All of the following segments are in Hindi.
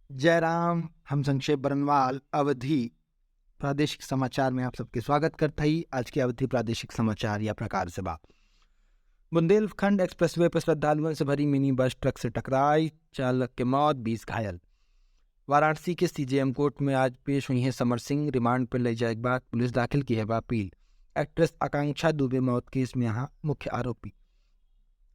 जयराम हम संक्षेप बरनवाल अवधि प्रादेशिक समाचार में आप सबके स्वागत करता ही। आज के अवधि प्रादेशिक समाचार या प्रकार से बा बुंदेलखंड एक्सप्रेसवे पर श्रद्धालुओं से भरी मिनी बस ट्रक से टकराई, चालक के मौत, 20 घायल। वाराणसी के सीजेएम कोर्ट में आज पेश हुई है समर सिंह, रिमांड पर ले जाए के बाद पुलिस दाखिल की है अपील। एक्ट्रेस आकांक्षा दुबे मौत केस में यहाँ मुख्य आरोपी।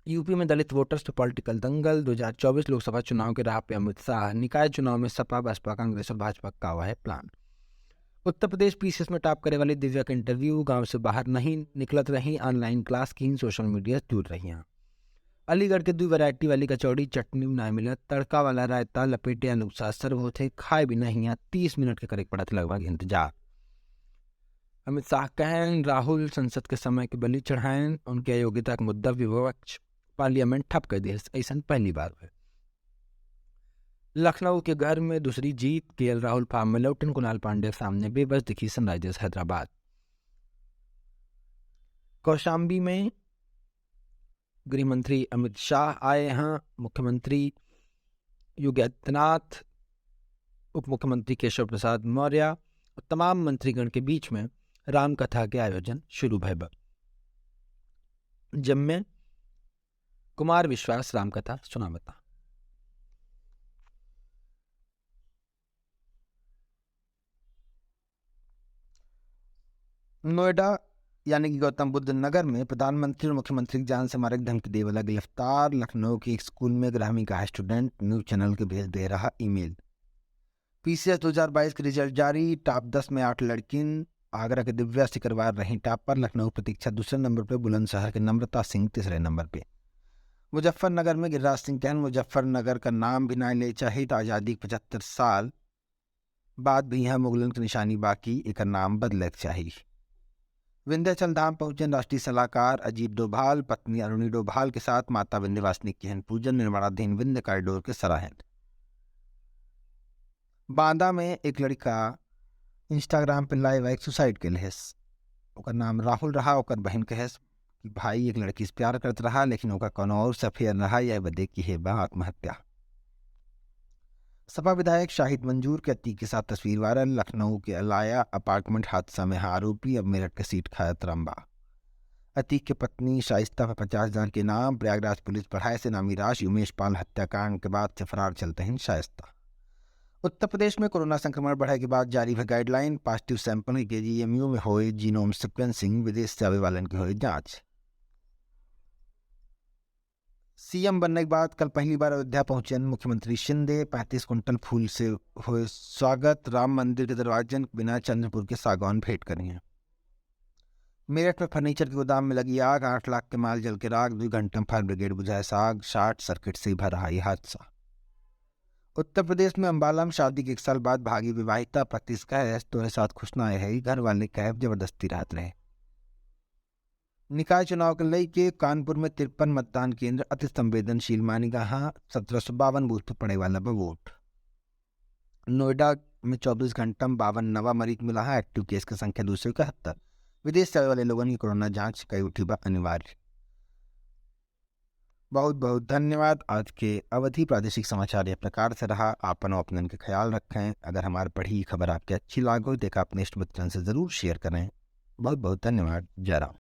यूपी में दलित वोटर्स पर पॉलिटिकल दंगल, 2024 लोकसभा चुनाव के राह पे अमित शाह, निकाय चुनाव में सपा बसपा कांग्रेस और भाजपा का हुआ है प्लान। उत्तर प्रदेश पीसीएस में टॉप करे वाली दिव्या का इंटरव्यू, गांव से बाहर नहीं निकलत रही, ऑनलाइन क्लास की, सोशल मीडिया से दूर रही। अलीगढ़ के 2 वैरायटी वाली कचौड़ी चटनी ना मिलत, तड़का वाला रायता लपेटे अनुसार सर्व होते, खाए भी नहीं, 30 मिनट के करीब पड़ा था लगभग इंतजार। अमित शाह कहें राहुल संसद के समय के बलि चढ़ाएं, उनके अयोग्यता का मुद्दा विपक्ष पार्लियामेंट ठप कर दिया, ऐसा पहली बार है। लखनऊ के घर में दूसरी जीत, केएल राहुल फार्म में लौटन, कुणाल पांड्या सामने बेबस दिखी सनराइजर्स हैदराबाद। कौशाम्बी में गृह मंत्री अमित शाह आए हैं, मुख्यमंत्री योगी आदित्यनाथ, उप मुख्यमंत्री केशव प्रसाद मौर्य और तमाम मंत्रीगण के बीच में रामकथा के आयोजन शुरू भैब। जिनमें कुमार विश्वास रामकथा सुनावता। नोएडा यानी कि गौतम बुद्ध नगर में प्रधानमंत्री और मुख्यमंत्री की जान से मारे धमकी दे वाला गिरफ्तार। लखनऊ के एक स्कूल में 11वीं का स्टूडेंट न्यूज चैनल के भेज दे रहा ईमेल। पीसीएस 2022 के रिजल्ट जारी, टॉप 10 में 8 लड़किन। आगरा के दिव्या सिकरवार रही टॉप पर, लखनऊ प्रतीक्षा दूसरे नंबर पर, बुलंदशहर के नम्रता सिंह तीसरे नंबर पे। मुजफ्फरनगर में गिरिराज सिंह कहन मुजफ्फरनगर का नाम भी ना ले चाहिए तो आज़ादी के 75 साल बाद भी यहाँ मुगलन की निशानी बाकी, एक नाम बदले चाहिए। विंध्याचल धाम पहुंचे राष्ट्रीय सलाहकार अजीत डोभाल, पत्नी अरुणी डोभाल के साथ माता विंध्यवासिनी की हन पूजन, निर्माणाधीन विंध्य कॉरिडोर के सराहन। बांदा में एक लड़का इंस्टाग्राम पर लाइव एक सुसाइड के लहस, ओकर नाम राहुल रहा। ओकर बहन कहेस कि भाई एक लड़की से प्यार करत रहा, लेकिन ओका कोनो और से अफेयर रहा, यह बदे की है बा आत्महत्या। सपा विधायक शाहिद मंजूर के अतीक के साथ तस्वीर वायरल, लखनऊ के अलाया अपार्टमेंट हादसा में आरोपी अब मेरठ के सीट खाया तरम्बा। अतीक की पत्नी शाइस्ता पर 50,000 के नाम, प्रयागराज पुलिस बढ़ाए से नामी राशि, उमेश पाल हत्याकांड के बाद से फरार चलते हैं शाइस्ता। उत्तर प्रदेश में कोरोना संक्रमण बढ़े के बाद जारी है गाइडलाइन, पॉजिटिव सैंपल के जीएमयू में होए जीनोम सिक्वेंसिंग, विदेश से आवे वालन की होए जांच। सीएम बनने के बाद कल पहली बार अयोध्या पहुंचे मुख्यमंत्री शिंदे, 35 कुंटल फूल से हुए स्वागत। राम मंदिर के दरवाजन बिना चंद्रपुर के सागौन भेंट करी हैं। मेरठ में फर्नीचर के गोदाम में लगी आग, 8 लाख के माल जल के राख, 2 घंटे में फायर ब्रिगेड बुझाए आग, शॉर्ट सर्किट से भर रहा ये हादसा। उत्तर प्रदेश में अंबाला में शादी के 1 साल बाद भागी विवाहिता, 25 कैश तोरे साथ खुश ना है, घर वाले कैब जबरदस्ती राहत रहे। निकाय चुनाव के लेके कानपुर में 53 मतदान केंद्र अति संवेदनशील मानी गया, 1752 बूथ पर पड़े वाला वोट। नोएडा में 24 घंटा में 52 नवा मरीज मिला है, एक्टिव केस की संख्या 271। विदेश से आने वाले लोगों की कोरोना जांच कई उठी बा अनिवार्य। बहुत बहुत धन्यवाद। आज के अवधि प्रादेशिक समाचार यह प्रकार से रहा। आपन अपनन के ख्याल रखें। अगर हमारी पढ़ी खबर आपके अच्छी लागो, देखा अपने इष्ट मित्रन से जरूर शेयर करें। बहुत बहुत धन्यवाद। जयराम।